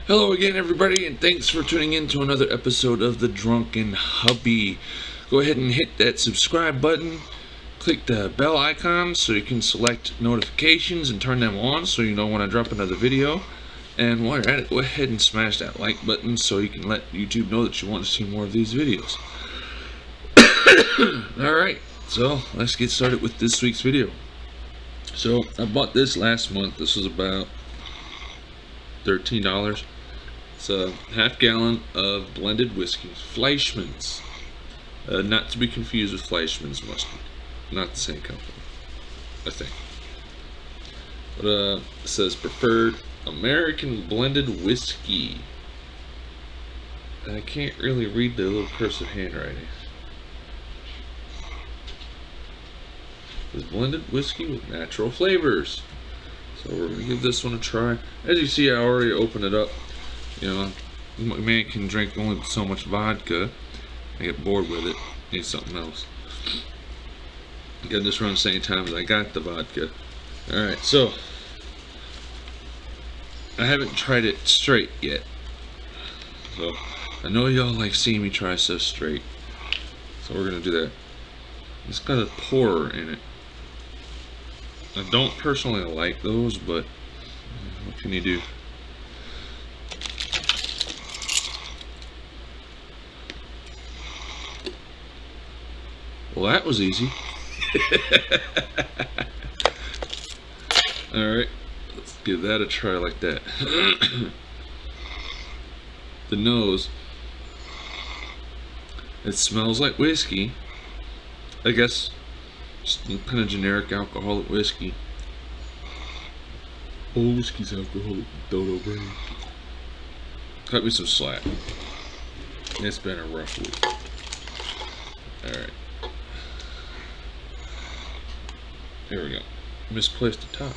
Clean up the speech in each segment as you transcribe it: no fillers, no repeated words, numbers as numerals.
Hello again, everybody, and thanks for tuning in to another episode of the Drunken Hubby. Go ahead and hit that subscribe button. Click the bell icon so you can select notifications and turn them on so you know when I drop another video. And while you're at it, go ahead and smash that like button so you can let YouTube know that you want to see more of these videos. Alright, so let's get started with this week's video. So I bought this last month. This was about $13. It's a half gallon of blended whiskeys, Fleischmann's, not to be confused with Fleischmann's mustard, not the same company, I think. But it says preferred American blended whiskey. And I can't really read the little cursive handwriting. It's blended whiskey with natural flavors. So we're gonna give this one a try. As you see, I already opened it up. You know, a man can drink only so much vodka. I get bored with it. Need something else. I got this around the same time as I got the vodka. Alright, so I haven't tried it straight yet. So I know y'all like seeing me try stuff straight. So we're gonna do that. It's got a pourer in it. I don't personally like those, but what can you do? Well, that was easy. Alright, let's give that a try like that. The nose, it smells like whiskey. I guess just kind of generic alcoholic whiskey. All whiskey's alcoholic, dodo brain. Cut me some slack. It's been a rough week. Alright. There we go. Misplaced the top.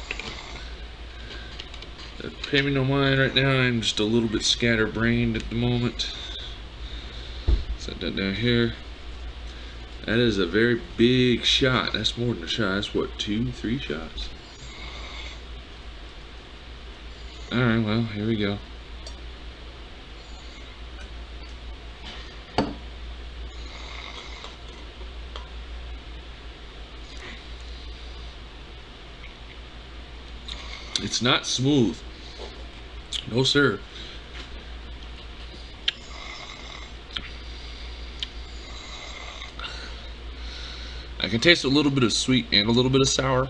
Pay me no mind right now. I'm just a little bit scatterbrained at the moment. Set that down here. That is a very big shot. That's more than a shot. That's what, 2, 3 shots? Alright, well, here we go. It's not smooth. No, sir. I can taste a little bit of sweet and a little bit of sour.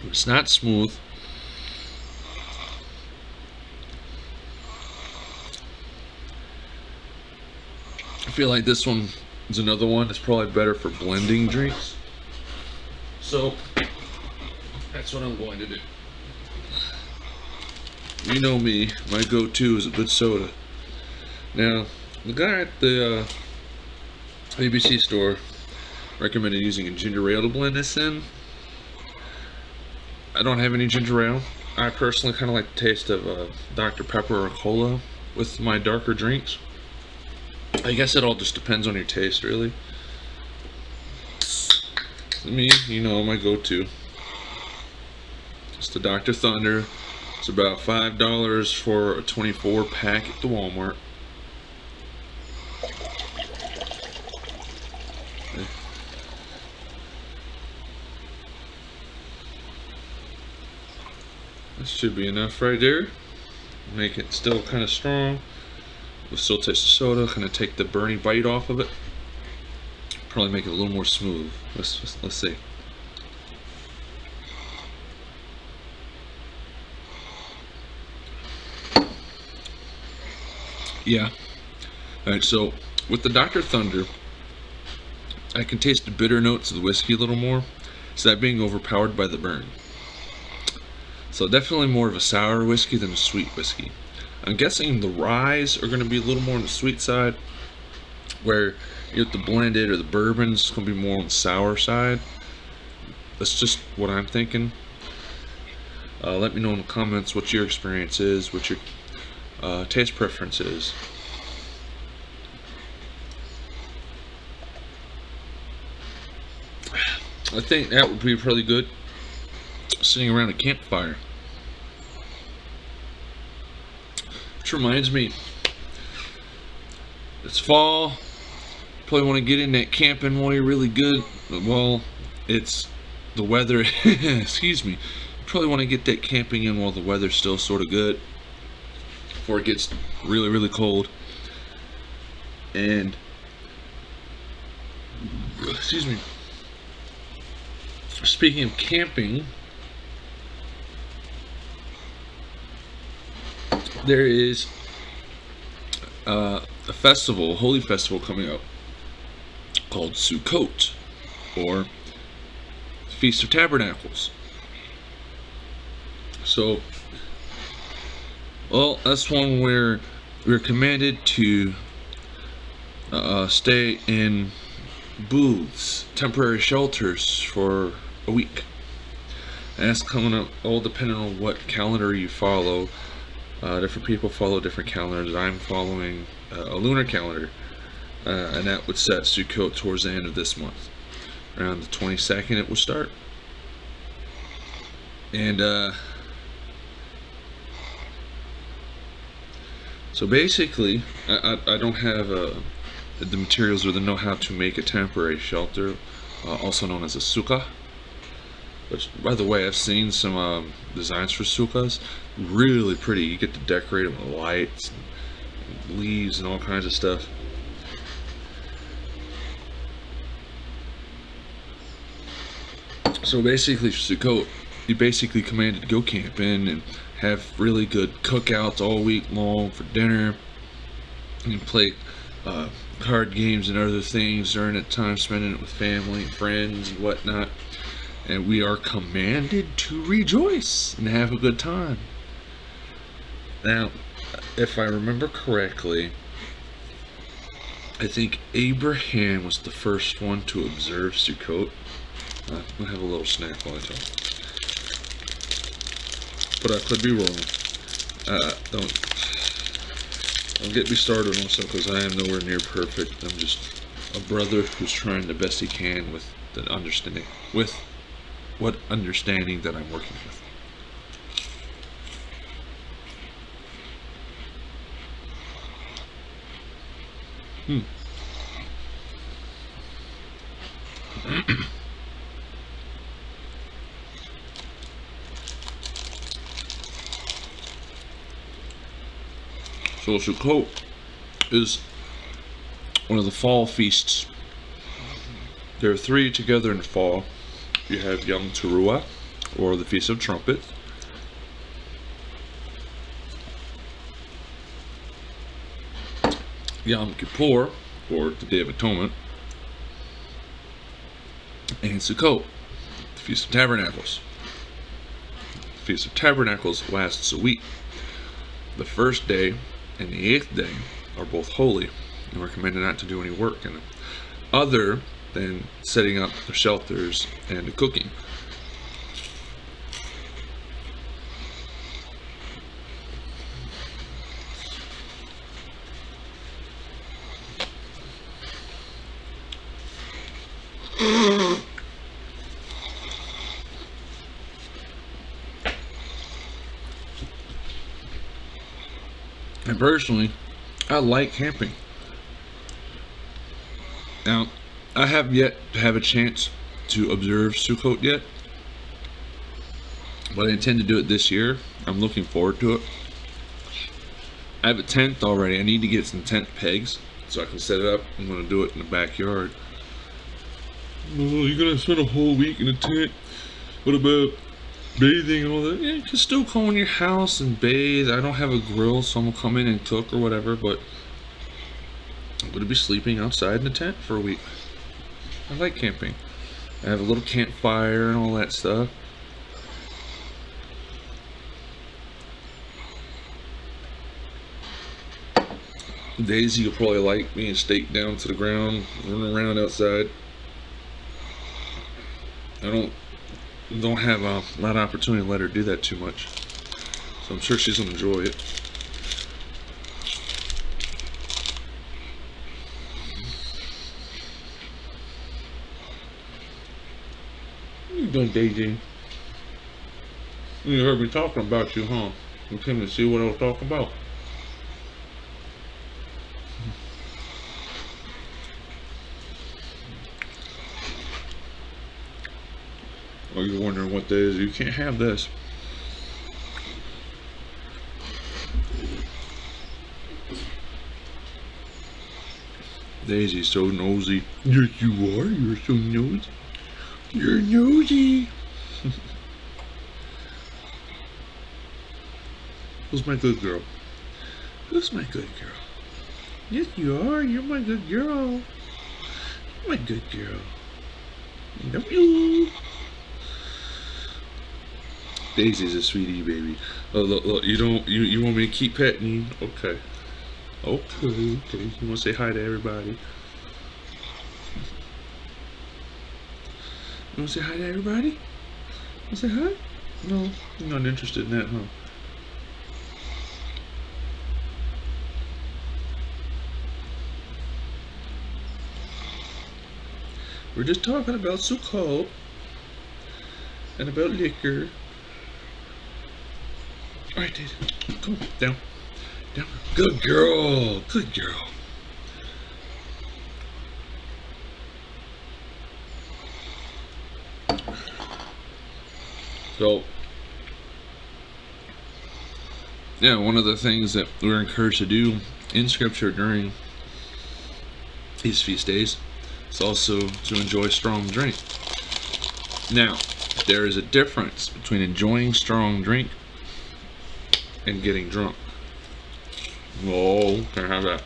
It's not smooth. I feel like this one is another one that's probably better for blending drinks. So that's what I'm going to do. You know me, my go-to is a good soda. Now, the guy at the ABC store recommended using a ginger ale to blend this in. I don't have any ginger ale. I personally kind of like the taste of Dr. Pepper or cola with my darker drinks. I guess it all just depends on your taste, really. Me, you know, my go-to. It's the Dr. Thunder. It's about $5 for a 24 pack at the Walmart. That should be enough right there. Make it still kind of strong. We'll still taste the soda. Kind of take the burny bite off of it. Probably make it a little more smooth. Let's see. Yeah. Alright, so with the Dr. Thunder, I can taste the bitter notes of the whiskey a little more. So that being overpowered by the burn. So definitely more of a sour whiskey than a sweet whiskey. I'm guessing the ryes are going to be a little more on the sweet side, where you get the blended or the bourbons going to be more on the sour side. That's just what I'm thinking. Let me know in the comments what your experience is, what your taste preference is. I think that would be really good sitting around a campfire. Which reminds me, it's fall. Probably want to get in that camping while you're really good. Well, it's the weather. Excuse me. Probably want to get that camping in while the weather's still sort of good, before it gets really, really cold. And excuse me. Speaking of camping, there is a festival, a holy festival coming up called Sukkot, or Feast of Tabernacles. So, well, that's one where we're commanded to stay in booths, temporary shelters for a week. And that's coming up all depending on what calendar you follow. Different people follow different calendars. I'm following a lunar calendar, and that would set Sukkot towards the end of this month. Around the 22nd it will start. And so basically, I don't have the materials or the know-how to make a temporary shelter, also known as a sukkah. Which, by the way, I've seen some designs for sukkahs. Really pretty. You get to decorate them with lights and leaves and all kinds of stuff. So basically, for Sukkot, you basically commanded to go camping and have really good cookouts all week long for dinner. You can play card games and other things during that time, spending it with family and friends and whatnot. And we are commanded to rejoice and have a good time. Now, if I remember correctly, I think Abraham was the first one to observe Sukkot. I'm gonna have a little snack while I talk, but I could be wrong. Don't get me started on something, because I am nowhere near perfect. I'm just a brother who's trying the best he can with the understanding, with what understanding that I'm working with. So Sukkot is one of the fall feasts. There are three together in the fall. You have Yom Teruah, or the Feast of Trumpets. Yom Kippur, or the Day of Atonement. And Sukkot, the Feast of Tabernacles. The Feast of Tabernacles lasts a week. The first day and the 8th day are both holy, and we're commanded not to do any work in them, other than setting up the shelters and the cooking. And personally, I like camping. Now, I have yet to have a chance to observe Sukkot yet, but I intend to do it this year. I'm looking forward to it. I have a tent already. I need to get some tent pegs so I can set it up. I'm going to do it in the backyard. Oh, you're going to spend a whole week in a tent? What about bathing and all that? Yeah, you can still come in your house and bathe. I don't have a grill, so I'm going to come in and cook or whatever, but I'm going to be sleeping outside in the tent for a week. I like camping. I have a little campfire and all that stuff. Daisy will probably like being staked down to the ground, running around outside. I don't have a lot of opportunity to let her do that too much, so I'm sure she's gonna enjoy it. What are you doing, Daisy? You heard me talking about you, huh? You came to see what I was talking about. Or you're wondering what that is, you can't have this. Daisy's so nosy. Yes, you are. You're so nosy. You're nosy. Who's my good girl? Who's my good girl? Yes, you are. You're my good girl. You're my good girl. I love you. Daisy's a sweetie baby. Oh, look, you don't. You want me to keep petting you? Okay. Okay. You want to say hi to everybody? You want to say hi to everybody? You say hi? No, you're not interested in that, huh? We're just talking about Sukkot and about liquor. Alright, Daisy. Come on, down. Down. Good girl. Good girl. So, yeah, one of the things that we're encouraged to do in Scripture during these feast days is also to enjoy strong drink. Now, there is a difference between enjoying strong drink and getting drunk. Oh, can I have that?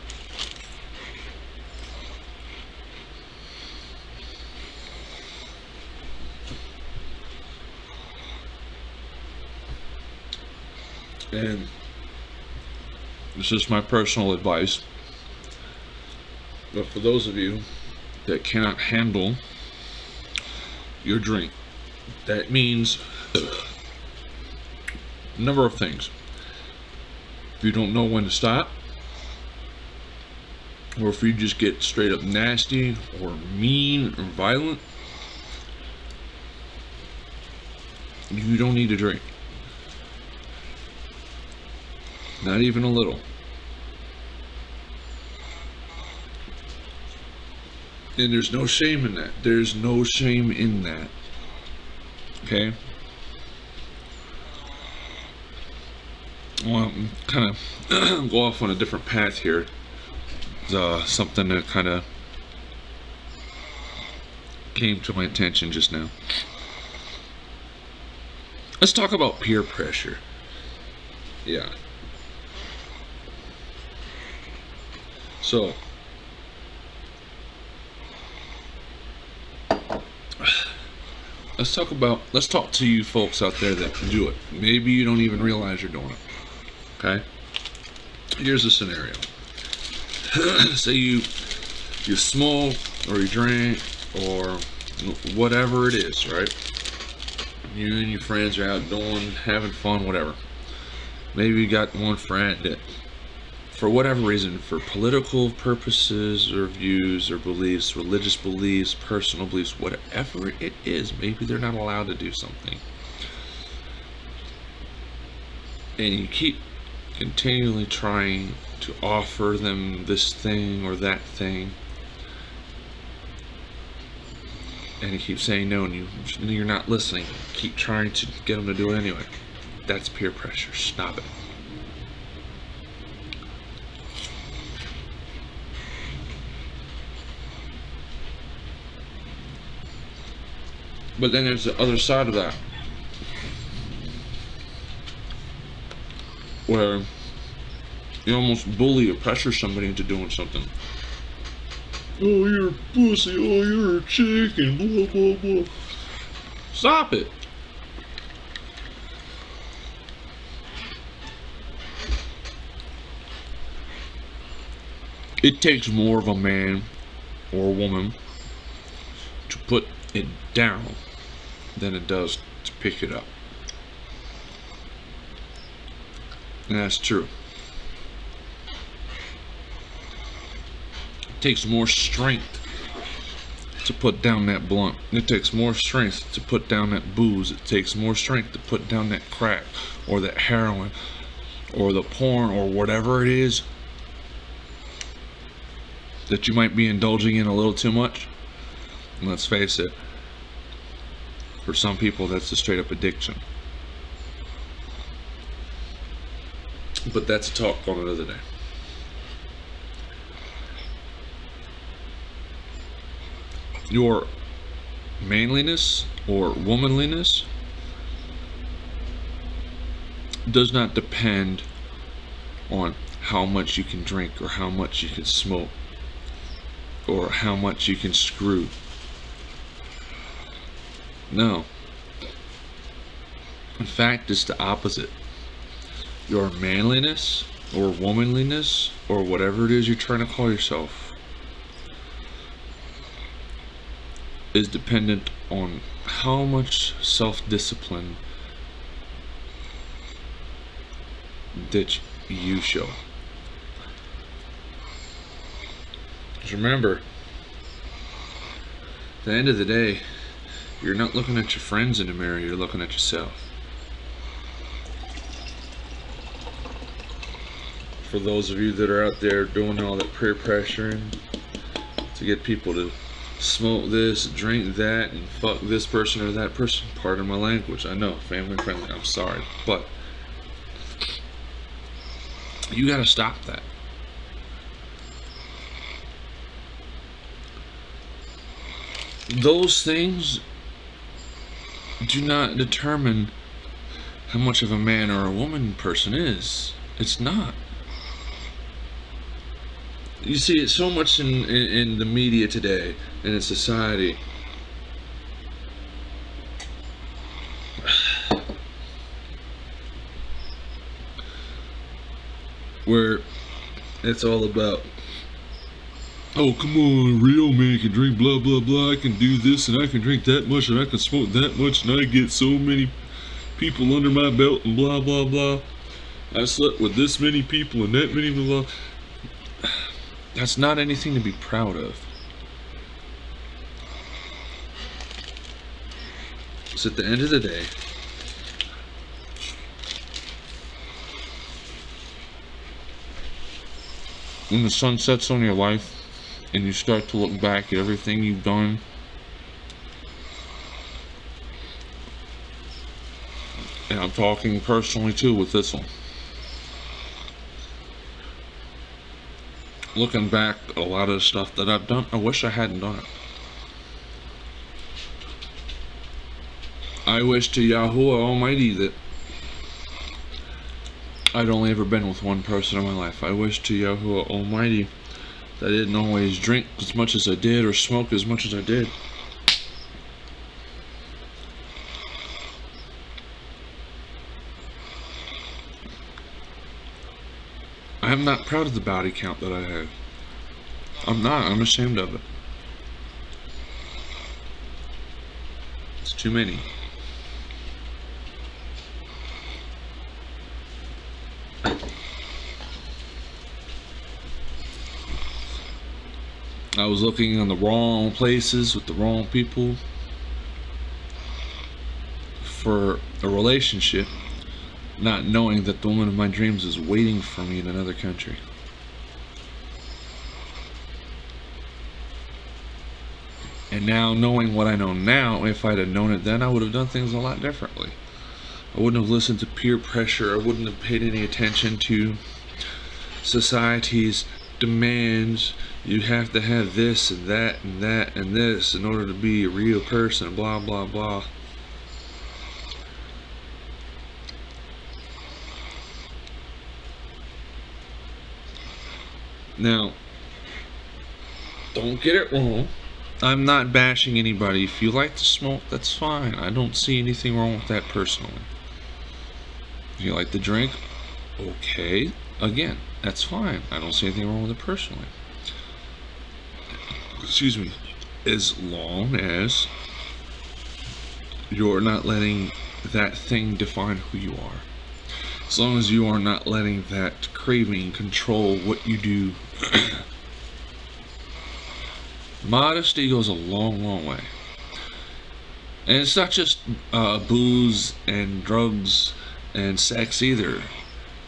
And this is my personal advice, but for those of you that cannot handle your drink, that means a number of things. If you don't know when to stop, or if you just get straight up nasty or mean or violent, you don't need to drink. Not even a little. And there's no shame in that. There's no shame in that. Okay? Well, I'm kind of go off on a different path here. Something that kind of came to my attention just now. Let's talk about peer pressure. Yeah. So, let's talk to you folks out there that do it. Maybe you don't even realize you're doing it. Okay? Here's a scenario. Say you smoke or you drink or whatever it is, right? You and your friends are out doing, having fun, whatever. Maybe you got one friend that, for whatever reason, for political purposes or views or beliefs, religious beliefs, personal beliefs, whatever it is, maybe they're not allowed to do something. And you keep continually trying to offer them this thing or that thing. And you keep saying no, and you're not listening. Keep trying to get them to do it anyway. That's peer pressure. Stop it. But then there's the other side of that, where you almost bully or pressure somebody into doing something. Oh, you're a pussy. Oh, you're a chicken. Blah, blah, blah. Stop it. It takes more of a man or a woman to put it down than it does to pick it up. And that's true. It takes more strength to put down that blunt. It takes more strength to put down that booze. It takes more strength to put down that crack or that heroin or the porn or whatever it is that you might be indulging in a little too much. And let's face it, For some people, that's a straight up addiction. But that's a talk on another day. Your manliness or womanliness does not depend on how much you can drink or how much you can smoke or how much you can screw. No. In fact, it's the opposite. Your manliness or womanliness or whatever it is you're trying to call yourself is dependent on how much self-discipline that you show. Just remember, at the end of the day, you're not looking at your friends in the mirror, you're looking at yourself. For those of you that are out there doing all that peer pressuring to get people to smoke this, drink that, and fuck this person or that person, pardon my language, I know, family friendly, I'm sorry, but you gotta stop that. Those things do not determine how much of a man or a woman person is. It's not. You see it so much in the media today and in society. Where it's all about, oh come on, a real man can drink blah blah blah, I can do this and I can drink that much and I can smoke that much and I get so many people under my belt and blah blah blah. I slept with this many people and that many blah blah. That's not anything to be proud of. So at the end of the day, when the sun sets on your life and you start to look back at everything you've done, and I'm talking personally too with this one, looking back at a lot of the stuff that I've done, I wish I hadn't done it. I wish to Yahuwah Almighty that I'd only ever been with one person in my life. I wish to Yahuwah Almighty that I didn't always drink as much as I did or smoke as much as I did. I'm not proud of the body count that I have. I'm not. I'm ashamed of it. It's too many. I was looking in the wrong places with the wrong people for a relationship, not knowing that the woman of my dreams is waiting for me in another country. And now, knowing what I know now, if I'd have known it then, I would have done things a lot differently. I wouldn't have listened to peer pressure. I wouldn't have paid any attention to society's demands. You have to have this and that and that and this in order to be a real person, blah blah blah. Now, don't get it wrong. I'm not bashing anybody. If you like to smoke, that's fine. I don't see anything wrong with that personally. If you like to drink, okay. Again, that's fine. I don't see anything wrong with it personally. Excuse me. As long as you're not letting that thing define who you are. As long as you are not letting that craving control what you do. Modesty goes a long, long way. And it's not just booze and drugs and sex either.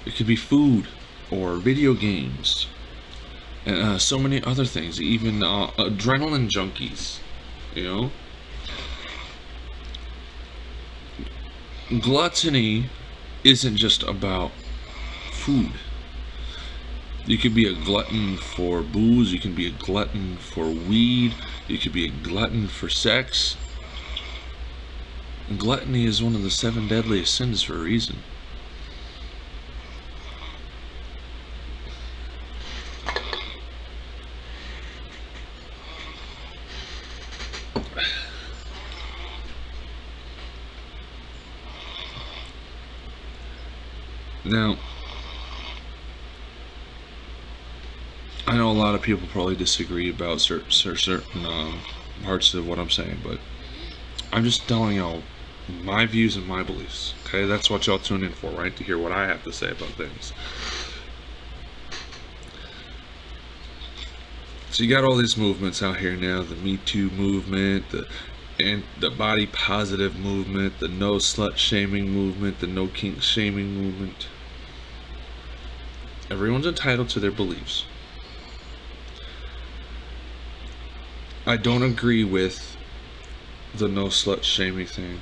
It could be food or video games and so many other things, even adrenaline junkies, you know. gluttony isn't just about food. You could be a glutton for booze, you can be a glutton for weed, you could be a glutton for sex. And gluttony is one of the 7 deadliest sins for a reason. Now, I know a lot of people probably disagree about certain parts of what I'm saying, but I'm just telling y'all my views and my beliefs. Okay, that's what y'all tune in for, right? To hear what I have to say about things. So you got all these movements out here now: the Me Too movement, the body positive movement, the no slut shaming movement, the no kink shaming movement. Everyone's entitled to their beliefs. I don't agree with the no slut shaming thing.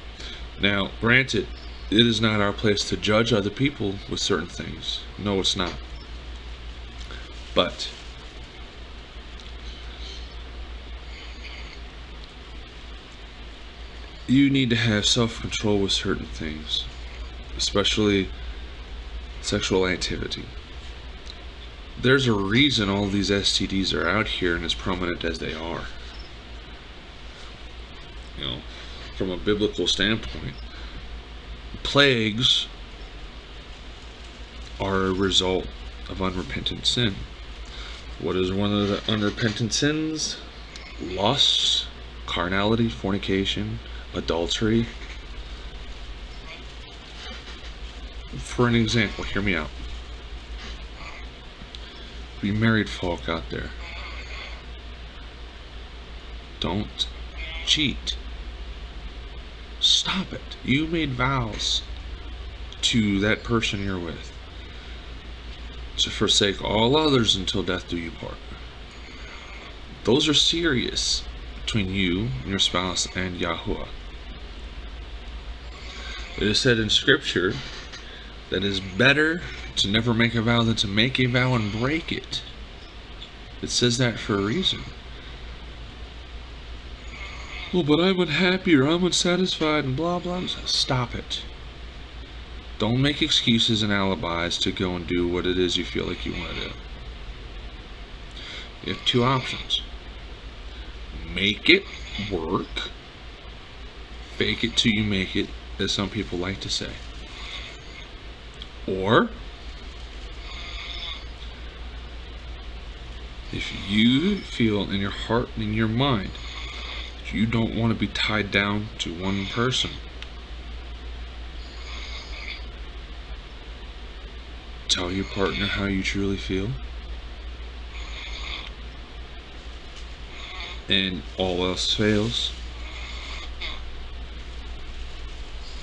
Now, granted, it is not our place to judge other people with certain things. No, it's not. But you need to have self-control with certain things, especially sexual activity. There's a reason all these STDs are out here and as prominent as they are. You know, from a biblical standpoint, plagues are a result of unrepentant sin. What is one of the unrepentant sins? Lust, carnality, fornication, adultery. For an example, hear me out. You married folk out there, don't cheat. Stop it. You made vows to that person you're with to forsake all others until death do you part. Those are serious between you and your spouse and Yahuwah. It is said in scripture that it is better to never make a vow than to make a vow and break it. It says that for a reason. Well, but I'm unhappy or I'm unsatisfied and blah blah. Stop it. Don't make excuses and alibis to go and do what it is you feel like you want to do. You have 2 options. Make it work. Fake it till you make it, as some people like to say. Or if you feel in your heart and in your mind that you don't want to be tied down to one person, tell your partner how you truly feel, and all else fails,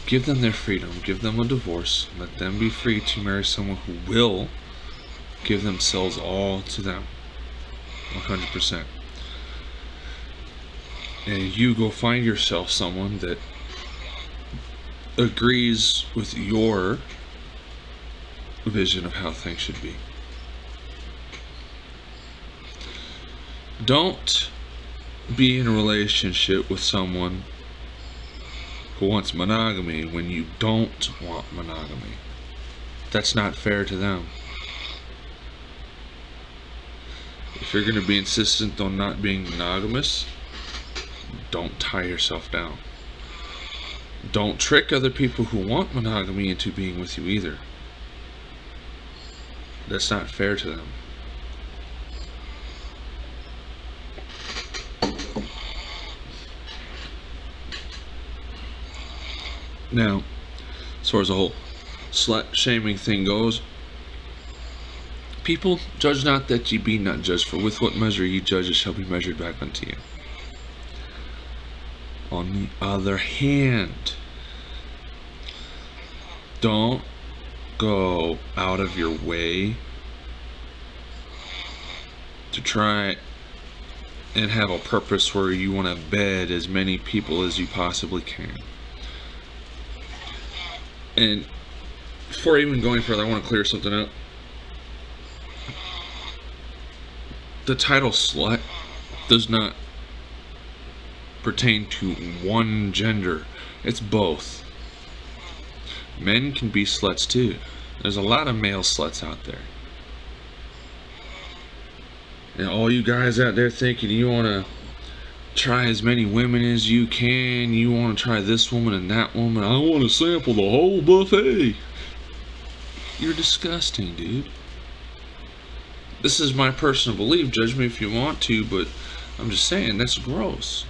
give them their freedom, give them a divorce, let them be free to marry someone who will give themselves all to them, 100%. And you go find yourself someone that agrees with your vision of how things should be. Don't be in a relationship with someone who wants monogamy when you don't want monogamy. That's not fair to them. If you're going to be insistent on not being monogamous, don't tie yourself down. Don't trick other people who want monogamy into being with you either. That's not fair to them. Now, as far as the whole slut shaming thing goes, people, judge not that ye be not judged, for with what measure ye judge it shall be measured back unto you. On the other hand, don't go out of your way to try and have a purpose where you want to bed as many people as you possibly can. And before even going further, I want to clear something up. The title slut does not pertain to one gender. It's both. Men can be sluts too. There's a lot of male sluts out there. And all you guys out there thinking you want to try as many women as you can, you want to try this woman and that woman, I want to sample the whole buffet. You're disgusting, dude. This is my personal belief. Judge me if you want to, but I'm just saying, that's gross.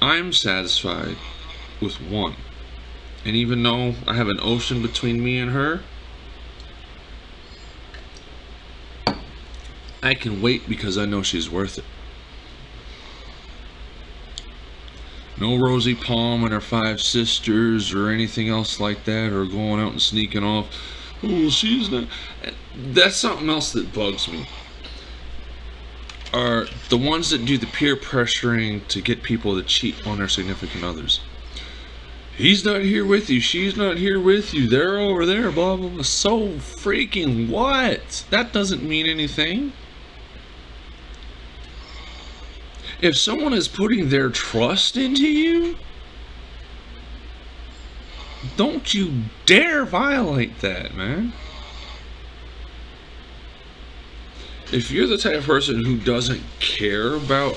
I'm satisfied with one. And even though I have an ocean between me and her, I can wait because I know she's worth it. No Rosie Palm and her 5 sisters or anything else like that, or going out and sneaking off. Oh, she's not. That's something else that bugs me. Are the ones that do the peer pressuring to get people to cheat on their significant others. He's not here with you. She's not here with you. They're over there. Blah, blah, blah. So freaking what? That doesn't mean anything. If someone is putting their trust into you, don't you dare violate that, man. If you're the type of person who doesn't care about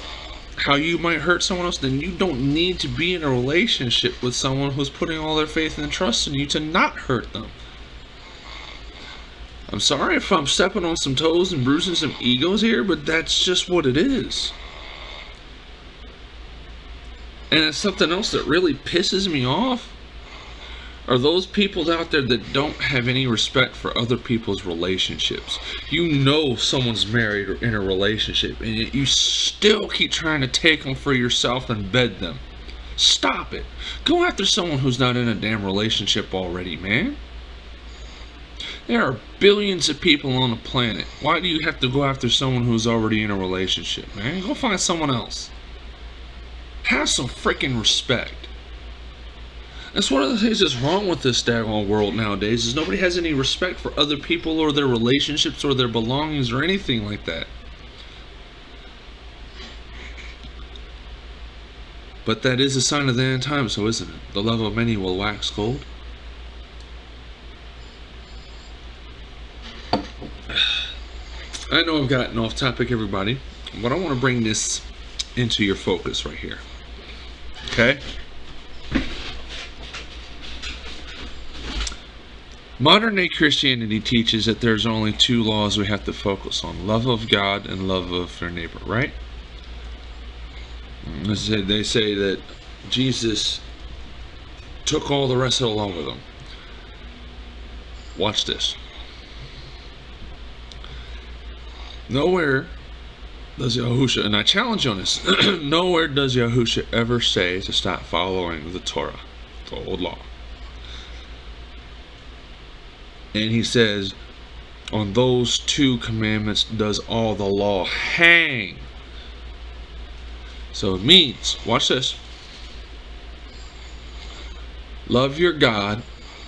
how you might hurt someone else, then you don't need to be in a relationship with someone who's putting all their faith and trust in you to not hurt them. I'm sorry if I'm stepping on some toes and bruising some egos here, but that's just what it is. And it's something else that really pisses me off are those people out there that don't have any respect for other people's relationships. You know someone's married or in a relationship, and yet you still keep trying to take them for yourself and bed them. Stop it. Go after someone who's not in a damn relationship already, man. There are billions of people on the planet. Why do you have to go after someone who's already in a relationship, man? Go find someone else. Have some freaking respect. That's one of the things that's wrong with this daggone world nowadays, is nobody has any respect for other people or their relationships or their belongings or anything like that. But that is a sign of the end time, so isn't it? The love of many will wax cold. I know I've gotten off topic, everybody, but I want to bring this into your focus right here. Okay? Modern day Christianity teaches that there's only 2 laws we have to focus on: love of God and love of their neighbor, right? They say that Jesus took all the rest of the law with him. Watch this. Nowhere does Yahusha, and I challenge you on this, nowhere does Yahusha ever say to stop following the Torah, the old law. And he says, on those 2 commandments does all the law hang. So it means, watch this, love your God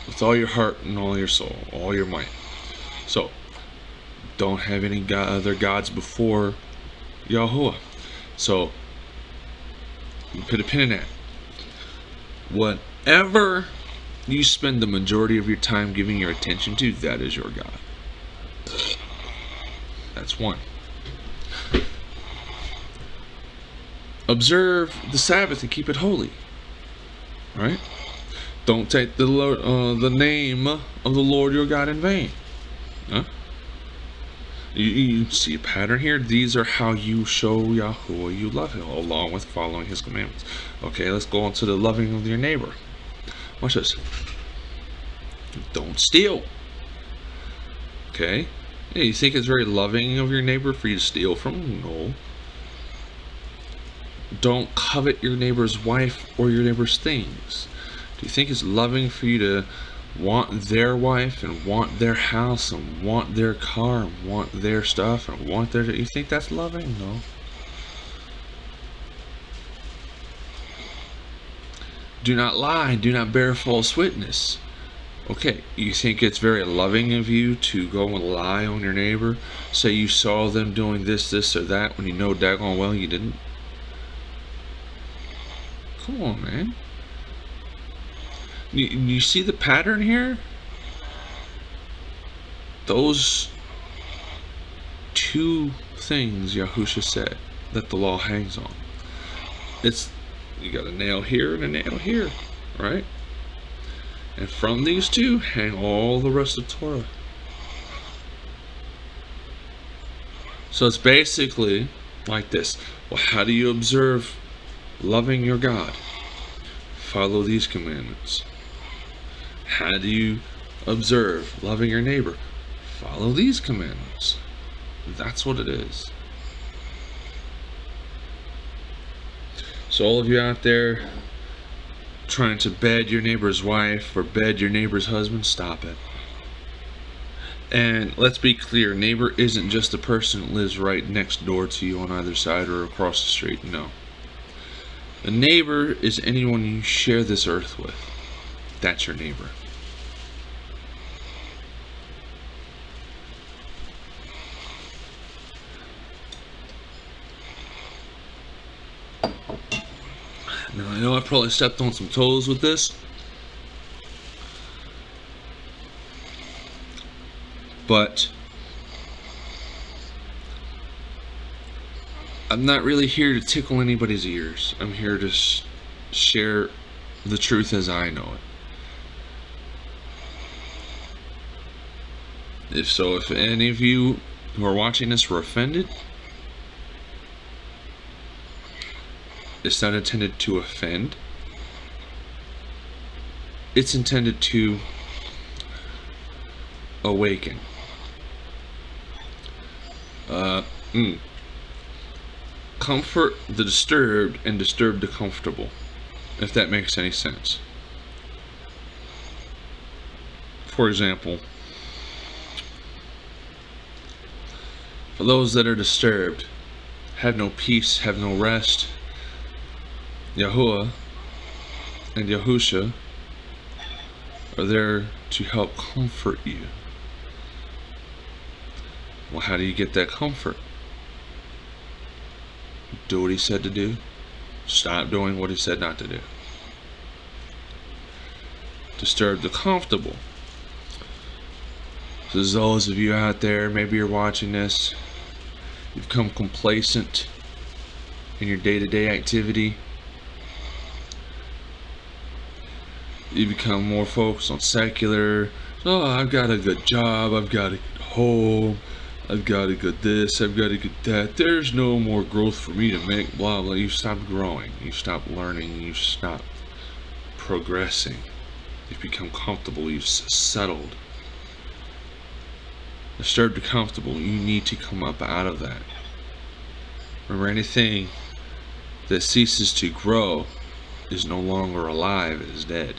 with all your heart and all your soul, all your might. So, don't have any other gods before Yahuwah. So, you put a pin in that. Whatever you spend the majority of your time giving your attention to, that is your God. That's one. Observe the Sabbath and keep it holy. Right? Don't take the Lord, the name of the Lord your God in vain. Huh? You see a pattern here? These are how you show Yahuwah you love him, along with following his commandments. Okay, let's go on to the loving of your neighbor. Watch this. Don't steal. Okay? Yeah, you think it's very loving of your neighbor for you to steal from him? No. Don't covet your neighbor's wife or your neighbor's things. Do you think it's loving for you to want their wife and want their house and want their car and want their stuff and want their... You think that's loving? No. do not lie, do not bear false witness. Okay, you think it's very loving of you to go and lie on your neighbor? Say you saw them doing this, or that, when you know daggone well you didn't? Come on, man. You see the pattern here? Those two things Yahusha said that the law hangs on. It's, you got a nail here and a nail here, right? And from these two hang all the rest of Torah. So it's basically like this. Well, how do you observe loving your God? Follow these commandments. How do you observe loving your neighbor? Follow these commandments. That's what it is. So all of you out there trying to bed your neighbor's wife or bed your neighbor's husband, stop it. And let's be clear, neighbor isn't just the person that lives right next door to you on either side or across the street. No. A neighbor is anyone you share this earth with. That's your neighbor. Now, I know I probably stepped on some toes with this, but I'm not really here to tickle anybody's ears. I'm here to share the truth as I know it. If any of you who are watching this were offended, it's not intended to offend. It's intended to awaken. Comfort the disturbed and disturb the comfortable, if that makes any sense. For example, for those that are disturbed, have no peace, have no rest, Yahuwah and Yahusha are there to help comfort you. Well, how do you get that comfort? Do what he said to do. Stop doing what he said not to do. Disturb the comfortable. So there's those of you out there, maybe you're watching this, you've become complacent in your day-to-day activity. You become more focused on secular. Oh, I've got a good job, I've got a good home, I've got a good this, I've got a good that. There's no more growth for me to make, blah, blah. You've stopped growing, you've stopped learning, you've stopped progressing. You've become comfortable, you've settled. Disturbed to comfortable, you need to come up out of that. Remember, anything that ceases to grow is no longer alive, it is dead.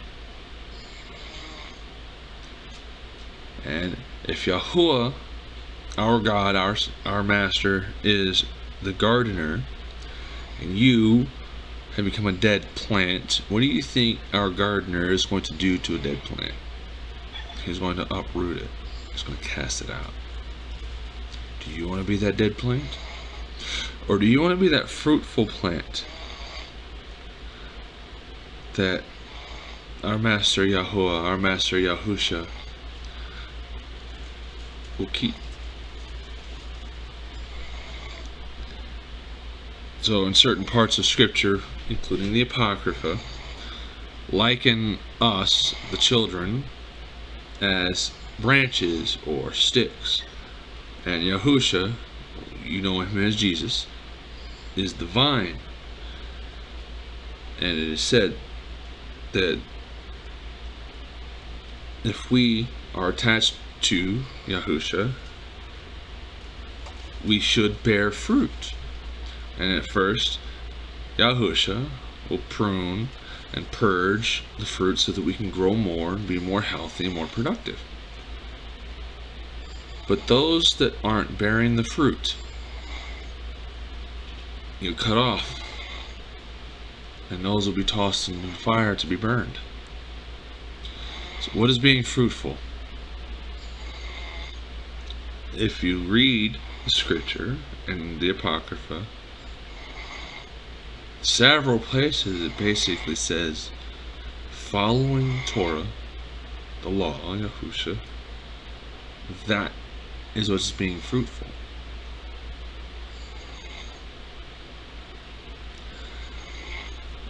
And if Yahuwah, our God, our Master, is the gardener, and you have become a dead plant, what do you think our gardener is going to do to a dead plant? He's going to uproot it. He's going to cast it out. Do you want to be that dead plant? Or do you want to be that fruitful plant that our Master Yahuwah, our Master Yahusha will keep? So in certain parts of Scripture, including the Apocrypha, liken us, the children, as branches or sticks. And Yahusha, you know him as Jesus, is the vine. And it is said that if we are attached to Yahusha, we should bear fruit. And at first, Yahusha will prune and purge the fruit so that we can grow more and be more healthy and more productive. But those that aren't bearing the fruit, you cut off. and those will be tossed in the fire to be burned. So what is being fruitful? If you read the scripture and the Apocrypha, several places it basically says following Torah, the law, Yahusha, that is what's being fruitful.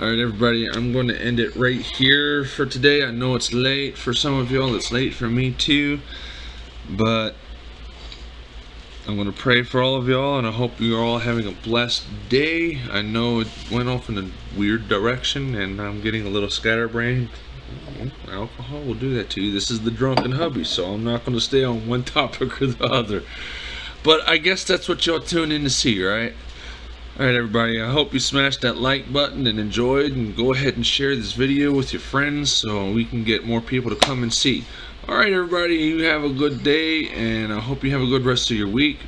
Alright everybody, I'm going to end it right here for today. I know it's late for some of y'all, it's late for me too, but I'm going to pray for all of y'all, and I hope you're all having a blessed day. I know it went off in a weird direction, and I'm getting a little scatterbrained. Alcohol will do that to you. This is the Drunken Hubby, so I'm not going to stay on one topic or the other. But I guess that's what y'all tune in to see, right? Alright everybody, I hope you smashed that like button and enjoyed, and go ahead and share this video with your friends so we can get more people to come and see. Alright everybody, you have a good day, and I hope you have a good rest of your week.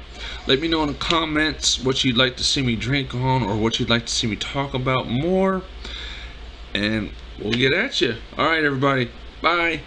Let me know in the comments what you'd like to see me drink on, or what you'd like to see me talk about more, and we'll get at you. Alright everybody, bye.